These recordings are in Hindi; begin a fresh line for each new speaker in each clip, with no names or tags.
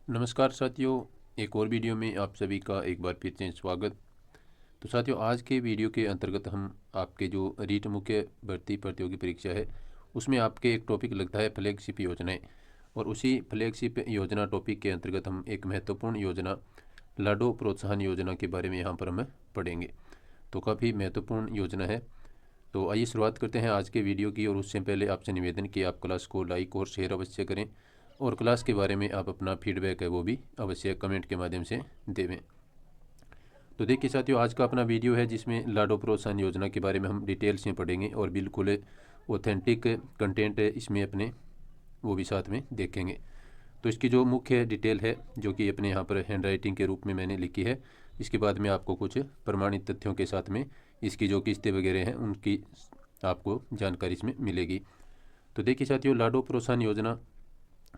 नमस्कार साथियों, एक और वीडियो में आप सभी का एक बार फिर से स्वागत। तो साथियों, आज के वीडियो के अंतर्गत हम आपके जो रीट मुख्य भर्ती प्रतियोगी परीक्षा है उसमें आपके एक टॉपिक लगता है फ्लैगशिप योजनाएं, और उसी फ्लैगशिप योजना टॉपिक के अंतर्गत हम एक महत्वपूर्ण योजना लाडो प्रोत्साहन योजना के बारे में यहाँ पर हम पढ़ेंगे। तो काफ़ी महत्वपूर्ण योजना है। तो आइए शुरुआत करते हैं आज के वीडियो की, और उससे पहले आपसे निवेदन कि आप क्लास को लाइक और शेयर अवश्य करें, और क्लास के बारे में आप अपना फीडबैक है वो भी अवश्य कमेंट के माध्यम से देवें। तो देखिए साथियों, आज का अपना वीडियो है जिसमें लाडो प्रोत्साहन योजना के बारे में हम डिटेल्स में पढ़ेंगे और बिल्कुल ऑथेंटिक कंटेंट है इसमें अपने वो भी साथ में देखेंगे। तो इसकी जो मुख्य डिटेल है जो कि अपने यहाँ पर हैंड राइटिंग के रूप में मैंने लिखी है, इसके बाद में आपको कुछ प्रमाणित तथ्यों के साथ में इसकी जो किस्तें वगैरह हैं उनकी आपको जानकारी इसमें मिलेगी। तो देखिए साथियों, लाडो प्रोत्साहन योजना,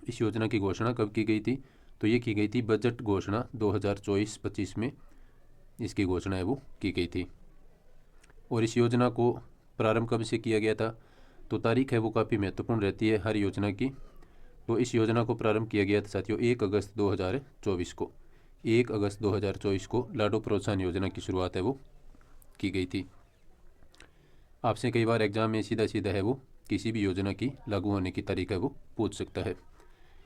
इस योजना की घोषणा कब की गई थी? तो ये की गई थी बजट घोषणा 2024-25 में इसकी घोषणा है वो की गई थी। और इस योजना को प्रारंभ कब से किया गया था? तो तारीख है वो काफ़ी महत्वपूर्ण रहती है हर योजना की। तो इस योजना को प्रारंभ किया गया था साथियों 1 अगस्त 2024 को। 1 अगस्त 2024 को लाडो प्रोत्साहन योजना की शुरुआत है वो की गई थी। आपसे कई बार एग्जाम में सीधा सीधा है वो किसी भी योजना की लागू होने की तारीख है वो पूछ सकता है।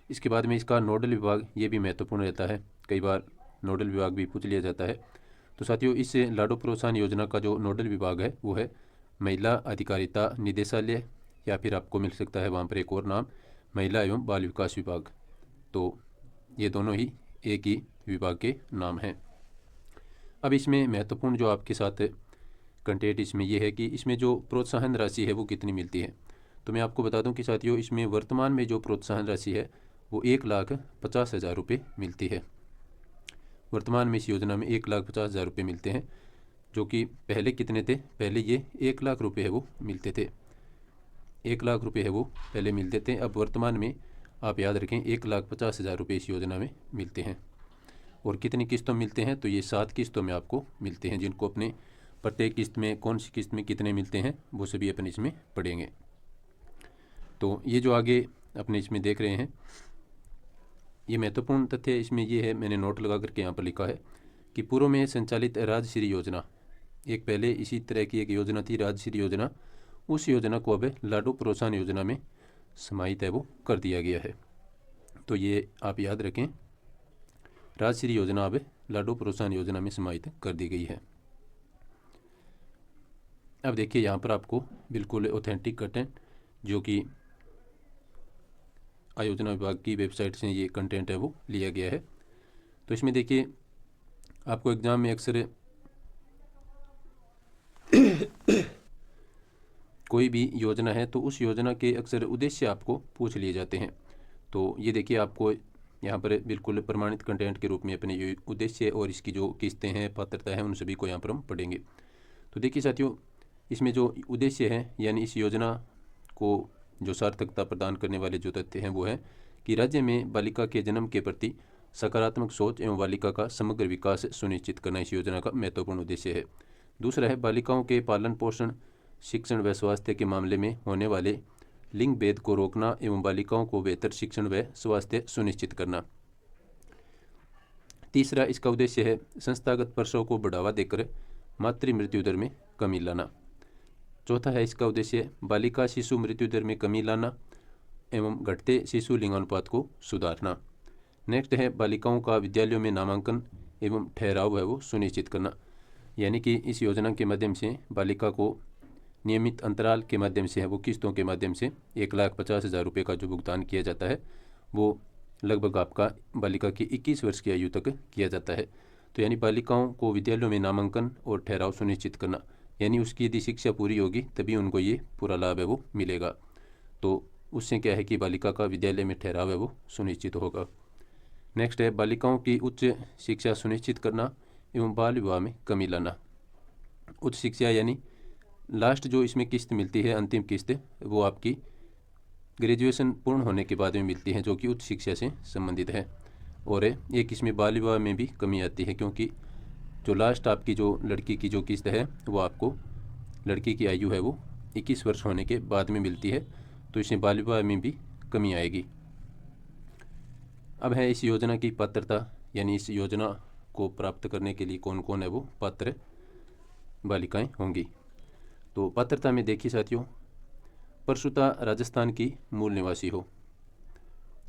इसके बाद में इसका नोडल विभाग ये भी महत्वपूर्ण रहता है, कई बार नोडल विभाग भी पूछ लिया जाता है। तो साथियों, इस लाडो प्रोत्साहन योजना का जो नोडल विभाग है वो है महिला अधिकारिता निदेशालय, या फिर आपको मिल सकता है वहाँ पर एक और नाम, महिला एवं बाल विकास विभाग। तो ये दोनों ही एक ही विभाग के नाम हैं। अब इसमें महत्वपूर्ण जो आपके साथ कंटेंट इसमें यह है कि इसमें जो प्रोत्साहन राशि है वो कितनी मिलती है। तो मैं आपको बता दूं कि साथियों, इसमें वर्तमान में जो प्रोत्साहन राशि है वो 1,50,000 रुपये मिलती है। वर्तमान में इस योजना में 1,50,000 रुपये मिलते हैं, जो कि पहले कितने थे? पहले ये 1,00,000 रुपये है वो मिलते थे। 1,00,000 रुपये है वो पहले मिलते थे। अब वर्तमान में आप याद रखें 1,50,000 रुपये इस योजना में मिलते हैं। और कितनी किस्तों मिलते हैं? तो ये 7 किस्तों में आपको मिलते हैं, जिनको अपने प्रत्येक किस्त में कौन सी किस्त में कितने मिलते हैं वो सभी अपन इसमें पढ़ेंगे। तो ये जो आगे अपने इसमें देख रहे हैं, ये महत्वपूर्ण तथ्य इसमें ये है, मैंने नोट लगा करके यहाँ पर लिखा है कि पूर्व में संचालित राजश्री योजना, एक पहले इसी तरह की एक योजना थी राजश्री योजना, उस योजना को अब लाडो प्रोत्साहन योजना में समाहित है वो कर दिया गया है। तो ये आप याद रखें, राजश्री योजना अब लाडो प्रोत्साहन योजना में समाहित कर दी गई है। अब देखिए यहाँ पर आपको बिल्कुल ऑथेंटिक कंटेंट जो कि आयोजना विभाग की वेबसाइट से ये कंटेंट है वो लिया गया है। तो इसमें देखिए आपको एग्ज़ाम में अक्सर कोई भी योजना है तो उस योजना के अक्सर उद्देश्य आपको पूछ लिए जाते हैं। तो ये देखिए आपको यहाँ पर बिल्कुल प्रमाणित कंटेंट के रूप में अपने ये उद्देश्य और इसकी जो किस्तें हैं, पात्रता है, उन सभी को यहाँ पर हम पढ़ेंगे। तो देखिए साथियों, इसमें जो उद्देश्य है यानी इस योजना को जो सार्थकता प्रदान करने वाले जो तथ्य हैं वो है कि राज्य में बालिका के जन्म के प्रति सकारात्मक सोच एवं बालिका का समग्र विकास सुनिश्चित करना इस योजना का महत्वपूर्ण उद्देश्य है। दूसरा है बालिकाओं के पालन पोषण, शिक्षण व स्वास्थ्य के मामले में होने वाले लिंग भेद को रोकना एवं बालिकाओं को बेहतर शिक्षण व स्वास्थ्य सुनिश्चित करना। तीसरा इसका उद्देश्य है संस्थागत प्रसव को बढ़ावा देकर मातृ मृत्यु दर में कमी लाना। चौथा है इसका उद्देश्य बालिका शिशु मृत्यु दर में कमी लाना एवं घटते शिशु लिंगानुपात को सुधारना। नेक्स्ट है बालिकाओं का विद्यालयों में नामांकन एवं ठहराव है वो सुनिश्चित करना, यानी कि इस योजना के माध्यम से बालिका को नियमित अंतराल के माध्यम से है वो किस्तों के माध्यम से 1,50,000 रुपये का जो भुगतान किया जाता है वो लगभग आपका बालिका की 21 वर्ष की आयु तक किया जाता है। तो यानी बालिकाओं को विद्यालयों में नामांकन और ठहराव सुनिश्चित करना, यानी उसकी यदि शिक्षा पूरी होगी तभी उनको ये पूरा लाभ है वो मिलेगा। तो उससे क्या है कि बालिका का विद्यालय में ठहराव है वो सुनिश्चित होगा। नेक्स्ट है बालिकाओं की उच्च शिक्षा सुनिश्चित करना एवं बाल विवाह में कमी लाना। उच्च शिक्षा यानी लास्ट जो इसमें किस्त मिलती है, अंतिम किस्त, वो आपकी ग्रेजुएशन पूर्ण होने के बाद में मिलती है, जो कि उच्च शिक्षा से संबंधित है। और एक इसमें बाल विवाह में भी कमी आती है, क्योंकि जो लास्ट आपकी जो लड़की की जो किस्त है वो आपको, लड़की की आयु है वो 21 वर्ष होने के बाद में मिलती है, तो इसमें बाल विवाह में भी कमी आएगी। अब है इस योजना की पात्रता, यानी इस योजना को प्राप्त करने के लिए कौन कौन है वो पात्र बालिकाएं होंगी। तो पात्रता में देखिए साथियों, प्रसूता राजस्थान की मूल निवासी हो,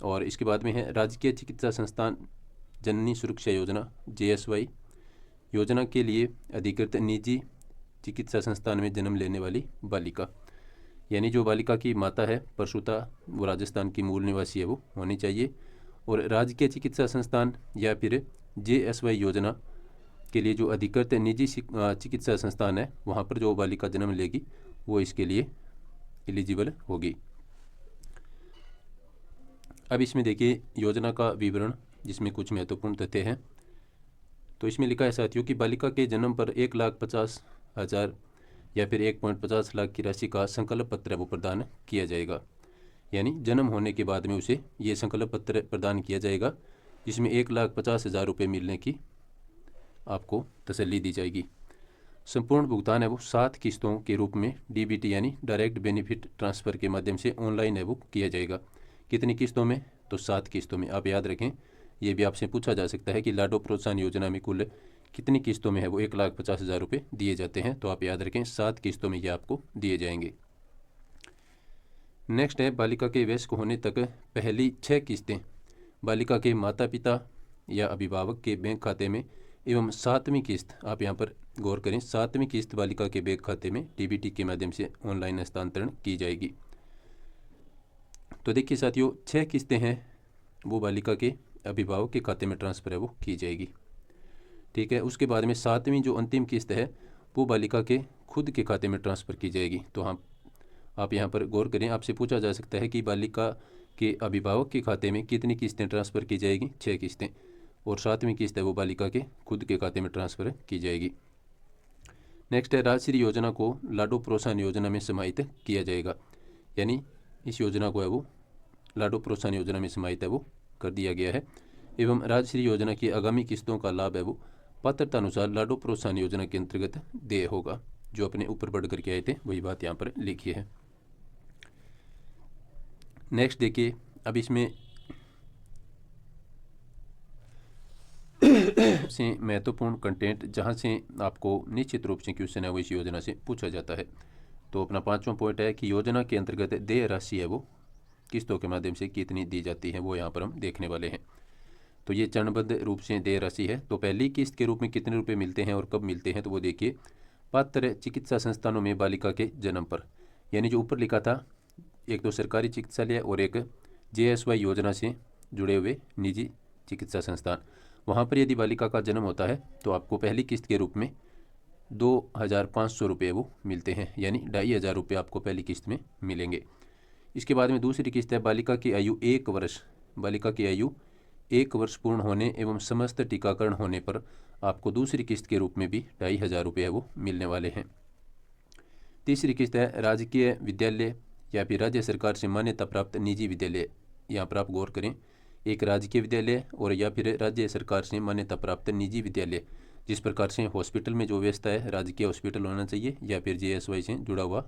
और इसके बाद में है राजकीय चिकित्सा संस्थान जननी सुरक्षा योजना JSY योजना के लिए अधिकृत निजी चिकित्सा संस्थान में जन्म लेने वाली बालिका, यानी जो बालिका की माता है प्रसूता वो राजस्थान की मूल निवासी है वो होनी चाहिए, और राजकीय चिकित्सा संस्थान या फिर JSY योजना के लिए जो अधिकृत निजी चिकित्सा संस्थान है वहाँ पर जो बालिका जन्म लेगी वो इसके लिए एलिजिबल होगी। अब इसमें देखिए योजना का विवरण, जिसमें कुछ महत्वपूर्ण तथ्य हैं। तो इसमें लिखा है साथियों कि बालिका के जन्म पर 1,50,000 या फिर 1.50 लाख की राशि का संकल्प पत्र वो प्रदान किया जाएगा, यानी जन्म होने के बाद में उसे ये संकल्प पत्र प्रदान किया जाएगा, जिसमें 1,50,000 रुपये मिलने की आपको तसल्ली दी जाएगी। संपूर्ण भुगतान है वो 7 किस्तों के रूप में DBT यानी डायरेक्ट बेनिफिट ट्रांसफ़र के माध्यम से ऑनलाइन है वो किया जाएगा। कितनी किस्तों में? तो 7 किस्तों में। आप याद रखें, ये भी आपसे पूछा जा सकता है कि लाडो प्रोत्साहन योजना में कुल कितनी किस्तों में है वो 1,50,000 रुपये दिए जाते हैं। तो आप याद रखें 7 किस्तों में ये आपको दिए जाएंगे। नेक्स्ट है बालिका के वयस्क होने तक पहली 6 किस्तें बालिका के माता पिता या अभिभावक के बैंक खाते में एवं 7वीं किस्त, आप यहाँ पर गौर करें, 7वीं किस्त बालिका के बैंक खाते में DBT के माध्यम से ऑनलाइन हस्तांतरण की जाएगी। तो देखिए साथियों, 6 किस्तें हैं वो बालिका के अभिभावक के खाते में ट्रांसफ़र है वो की जाएगी। ठीक है, उसके बाद में 7वीं जो अंतिम किस्त है वो बालिका के खुद के खाते में ट्रांसफ़र की जाएगी। तो हाँ, आप यहाँ पर गौर करें, आपसे पूछा जा सकता है कि बालिका के अभिभावक के खाते में कितनी किस्तें ट्रांसफ़र की जाएगी? 6 किस्तें, और 7वीं किस्त है वो बालिका के खुद के खाते में ट्रांसफ़र की जाएगी। नेक्स्ट है राजश्री योजना को लाडो प्रोत्साहन योजना में समाहित किया जाएगा, यानी इस योजना को है वो लाडो प्रोत्साहन योजना में समाहित है वो कर दिया गया है, एवं राजश्री योजना की आगामी किस्तों का लाभ है वो पात्रता अनुसार लाडो प्रोत्साहन योजना के अंतर्गत देय होगा। जो अपने ऊपर बढ़ करके आए थे वही बात यहाँ पर लिखी है। नेक्स्ट देखिए, अब इसमें से महत्वपूर्ण कंटेंट जहाँ से आपको निश्चित रूप से क्वेश्चन है वो इस योजना से पूछा जाता है। तो अपना 5वां पॉइंट है कि योजना के अंतर्गत देय राशि है वो किस्तों के माध्यम से कितनी दी जाती है वो यहाँ पर हम देखने वाले हैं। तो ये चरणबद्ध रूप से देय राशि है। तो पहली किस्त के रूप में कितने रुपए मिलते हैं और कब मिलते हैं, तो वो देखिए, पात्र चिकित्सा संस्थानों में बालिका के जन्म पर, यानी जो ऊपर लिखा था, एक तो सरकारी चिकित्सालय और एक JSY योजना से जुड़े हुए निजी चिकित्सा संस्थान, वहाँ पर यदि बालिका का जन्म होता है तो आपको पहली किस्त के रूप में 2,500 रुपये वो मिलते हैं, यानी 2,500 रुपये आपको पहली किस्त में मिलेंगे। इसके बाद में दूसरी किस्त है बालिका की आयु 1 वर्ष, बालिका की आयु 1 वर्ष पूर्ण होने एवं समस्त टीकाकरण होने पर आपको दूसरी किस्त के रूप में भी 2,500 रुपये वो मिलने वाले हैं। तीसरी किस्त है राजकीय विद्यालय या फिर राज्य सरकार से मान्यता प्राप्त निजी विद्यालय। यहाँ पर आप गौर करें, एक राजकीय विद्यालय और या फिर राज्य सरकार से मान्यता प्राप्त निजी विद्यालय, जिस प्रकार से हॉस्पिटल में जो व्यवस्था है राजकीय हॉस्पिटल होना चाहिए या फिर JSY से जुड़ा हुआ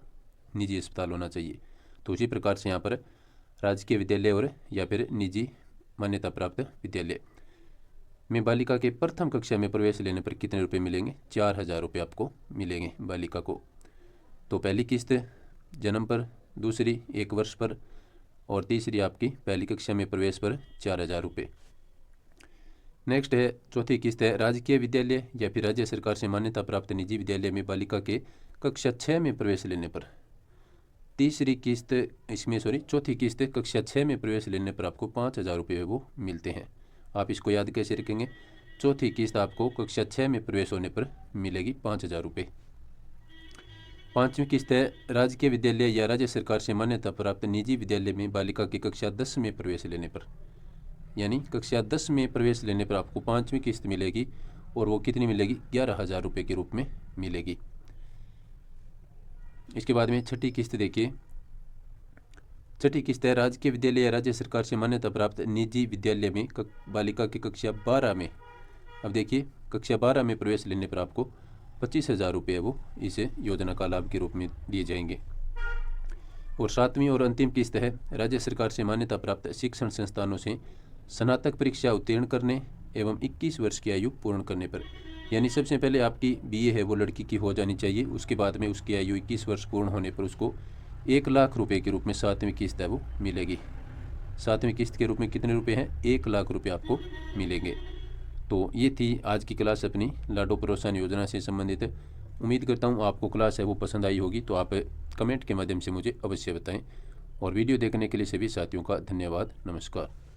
निजी अस्पताल होना चाहिए, तो उसी प्रकार से यहाँ पर राजकीय विद्यालय और या फिर निजी मान्यता प्राप्त विद्यालय में बालिका के प्रथम कक्षा में प्रवेश लेने पर कितने रुपये मिलेंगे? 4,000 रुपये आपको मिलेंगे बालिका को। तो पहली किस्त जन्म पर, दूसरी 1 वर्ष पर, और तीसरी आपकी पहली कक्षा में प्रवेश पर 4,000 रुपये। नेक्स्ट है चौथी किस्त है राजकीय विद्यालय या फिर राज्य सरकार से मान्यता प्राप्त निजी विद्यालय में बालिका के कक्षा 6 में प्रवेश लेने पर। तीसरी किस्त चौथी किस्त कक्षा 6 में प्रवेश लेने पर आपको 5,000 रुपये वो मिलते हैं। आप इसको याद कैसे रखेंगे? चौथी किस्त आपको कक्षा 6 में प्रवेश होने पर मिलेगी 5,000 रुपये। 5वीं किस्त है राजकीय विद्यालय या राज्य सरकार से मान्यता प्राप्त निजी विद्यालय में बालिका की कक्षा 10 में प्रवेश लेने पर, यानी कक्षा 10 में प्रवेश लेने पर आपको 5वीं किस्त मिलेगी, और वो कितनी मिलेगी? 11,000 रुपये के रूप में मिलेगी। इसके बाद में छठी किस्त देखिए, छठी किस्त है राजकीय विद्यालय या राज्य सरकार से मान्यता प्राप्त निजी विद्यालय में बालिका की कक्षा 12 में, अब देखिए कक्षा 12 में प्रवेश लेने पर आपको 25,000 रुपये वो इस योजना का लाभ के रूप में दिए जाएंगे। और 7वीं और अंतिम किस्त है राज्य सरकार से मान्यता प्राप्त शिक्षण संस्थानों से स्नातक परीक्षा उत्तीर्ण करने एवं 21 वर्ष की आयु पूर्ण करने पर। यानी सबसे पहले आपकी बीए है वो लड़की की हो जानी चाहिए, उसके बाद में उसकी आयु 21 वर्ष पूर्ण होने पर उसको 1 लाख रुपए के रूप में 7वीं किस्त है वो मिलेगी। 7वीं किस्त के रूप में कितने रुपए हैं? 1 लाख रुपए आपको मिलेंगे। तो ये थी आज की क्लास अपनी लाडो प्रोत्साहन योजना से संबंधित। उम्मीद करता हूँ आपको क्लास है वो पसंद आई होगी, तो आप कमेंट के माध्यम से मुझे अवश्य बताएं। और वीडियो देखने के लिए सभी साथियों का धन्यवाद। नमस्कार।